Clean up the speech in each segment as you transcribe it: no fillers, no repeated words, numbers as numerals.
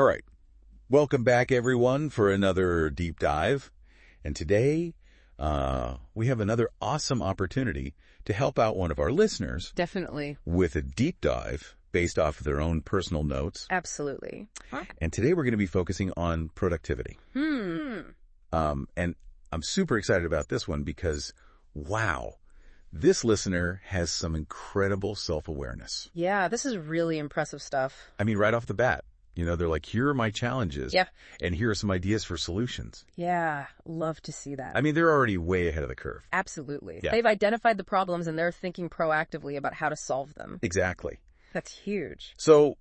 All right. Welcome back, everyone, for another deep dive. And today, we have another awesome opportunity to help out one of our listeners. Definitely. With a deep dive based off of their own personal notes. Absolutely. And today we're going to be focusing on productivity. And I'm super excited about this one because, wow, this listener has some incredible self-awareness. Yeah, this is really impressive stuff. I mean, right off the bat. You know, they're like, here are my challenges. Yeah. And here are some ideas for solutions. Yeah, love to see that. I mean, they're already way ahead of the curve. Absolutely. Yeah. They've identified the problems and they're thinking proactively about how to solve them. Exactly. That's huge. So,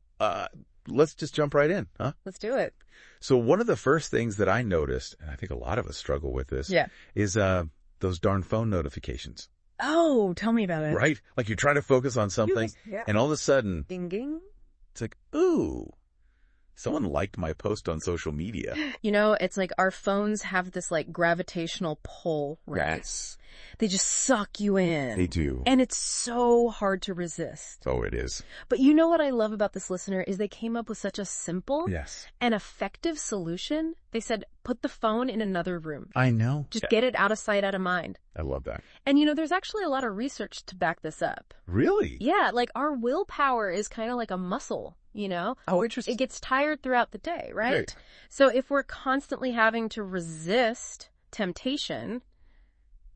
let's just jump right in, huh? Let's do it. So one of the first things that I noticed, and I think a lot of us struggle with this, is those darn phone notifications. Oh, tell me about it. Right? Like you're trying to focus on something, and all of a sudden, ding, ding. It's like, ooh. Someone liked my post on social media. You know, it's like our phones have this like gravitational pull, right? Yes. They just suck you in. They do. And it's so hard to resist. Oh, it is. But you know what I love about this listener is they came up with such a simple and effective solution. They said, put the phone in another room. I know. Just get it out of sight, out of mind. I love that. And you know, there's actually a lot of research to back this up. Really? Yeah, like our willpower is kind of like a muscle. You know? Oh, interesting. It gets tired throughout the day, right? So if we're constantly having to resist temptation,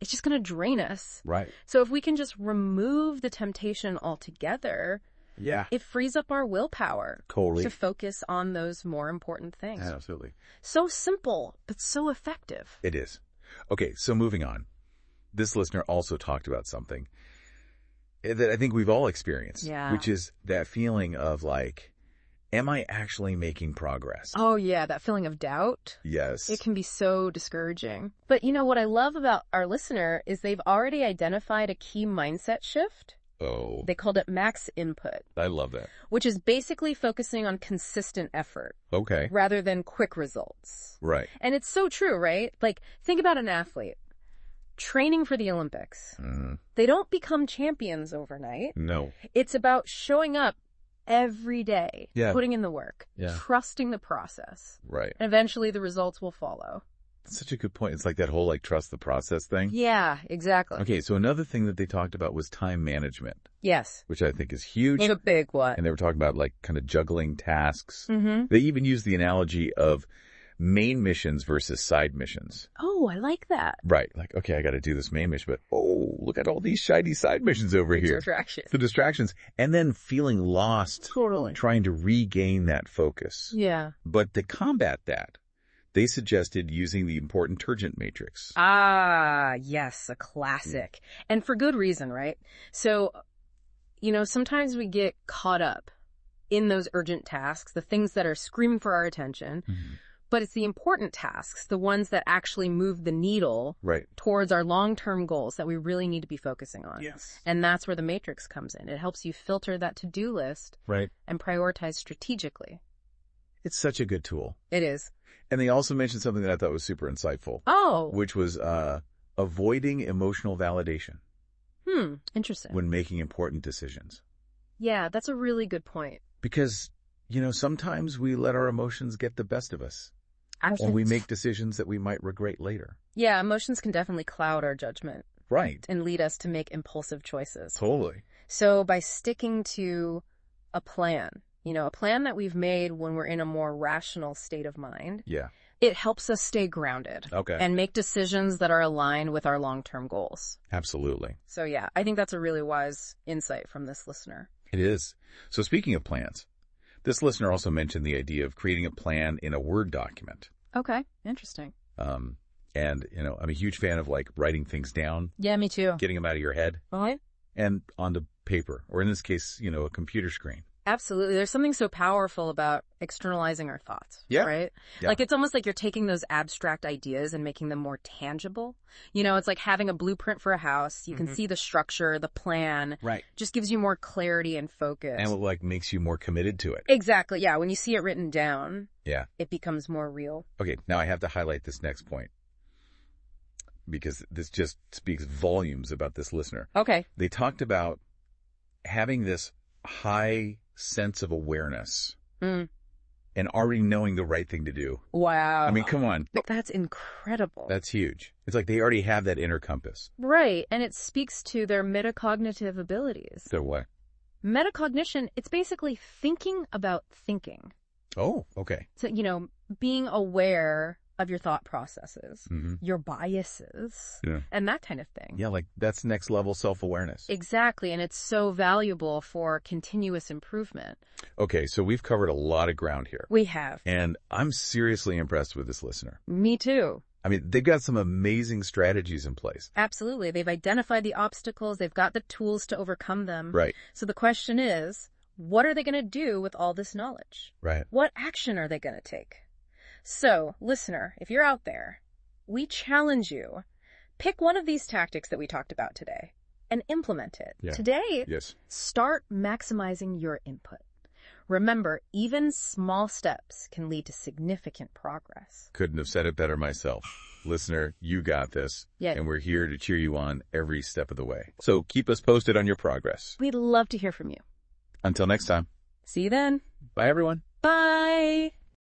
it's just going to drain us. Right. So if we can just remove the temptation altogether, it frees up our willpower to focus on those more important things. Absolutely. So simple, but so effective. It is. Okay, so moving on. This listener also talked about something that I think we've all experienced, which is that feeling of like, am I actually making progress? Oh yeah, that feeling of doubt. Yes. It can be so discouraging. But you know what I love about our listener is they've already identified a key mindset shift. Oh. They called it max input. I love that. Which is basically focusing on consistent effort. Okay. Rather than quick results. Right. And it's so true, right? Like, think about an athlete. Training for the Olympics. They don't become champions overnight. No. It's about showing up every day, putting in the work, trusting the process. Right. And eventually the results will follow. That's such a good point. It's like that whole like trust the process thing. Yeah, exactly. Okay, so another thing that they talked about was time management. Yes. Which I think is huge. It's a big one. And they were talking about like kind of juggling tasks. They even used the analogy of main missions versus side missions. Oh, I like that. Right. Like, okay, I got to do this main mission, but oh, look at all these shiny side missions over here. Distractions. The distractions. And then feeling lost. Totally. Trying to regain that focus. Yeah. But to combat that, they suggested using the important Turgent matrix. Ah, yes, a classic. And for good reason, right? So, you know, sometimes we get caught up in those urgent tasks, the things that are screaming for our attention. But it's the important tasks, the ones that actually move the needle towards our long-term goals that we really need to be focusing on. Yes. And that's where the matrix comes in. It helps you filter that to-do list and prioritize strategically. It's such a good tool. It is. And they also mentioned something that I thought was super insightful. Oh. Which was avoiding emotional validation. Interesting. When making important decisions. Yeah, that's a really good point. Because, you know, sometimes we let our emotions get the best of us. And we make decisions that we might regret later. Yeah, emotions can definitely cloud our judgment. Right. And lead us to make impulsive choices. Totally. So by sticking to a plan, you know, a plan that we've made when we're in a more rational state of mind. Yeah. It helps us stay grounded. Okay. And make decisions that are aligned with our long-term goals. Absolutely. So yeah, I think that's a really wise insight from this listener. It is. So speaking of plans, this listener also mentioned the idea of creating a plan in a Word document. Okay. Interesting. And, you know, I'm a huge fan of like writing things down. Yeah, me too. Getting them out of your head. Right. And onto paper, or in this case, you know, a computer screen. Absolutely. There's something so powerful about externalizing our thoughts, right? Yeah. Like, it's almost like you're taking those abstract ideas and making them more tangible. You know, it's like having a blueprint for a house. You can see the structure, the plan. Right. Just gives you more clarity and focus. And it like makes you more committed to it. Exactly. Yeah. When you see it written down, it becomes more real. Okay. Now I have to highlight this next point, because this just speaks volumes about this listener. Okay. They talked about having this high sense of awareness and already knowing the right thing to do. Wow. I mean, come on. That's incredible. That's huge. It's like they already have that inner compass. Right, and it speaks to their metacognitive abilities. So what? Metacognition, it's basically thinking about thinking. Oh, okay. So, being aware of your thought processes, Mm-hmm. your biases, Yeah. and that kind of thing. Yeah, like that's next level self-awareness. Exactly, and it's so valuable for continuous improvement. Okay, so we've covered a lot of ground here. We have. And I'm seriously impressed with this listener. Me too. I mean, they've got some amazing strategies in place. Absolutely. They've identified the obstacles. They've got the tools to overcome them. Right. So the question is, what are they going to do with all this knowledge? Right. What action are they going to take? So, listener, if you're out there, we challenge you, pick one of these tactics that we talked about today and implement it. Yeah. Today, Yes. start maximizing your input. Remember, even small steps can lead to significant progress. Couldn't have said it better myself. Listener, you got this. Yeah. And we're here to cheer you on every step of the way. So keep us posted on your progress. We'd love to hear from you. Until next time. See you then. Bye, everyone. Bye.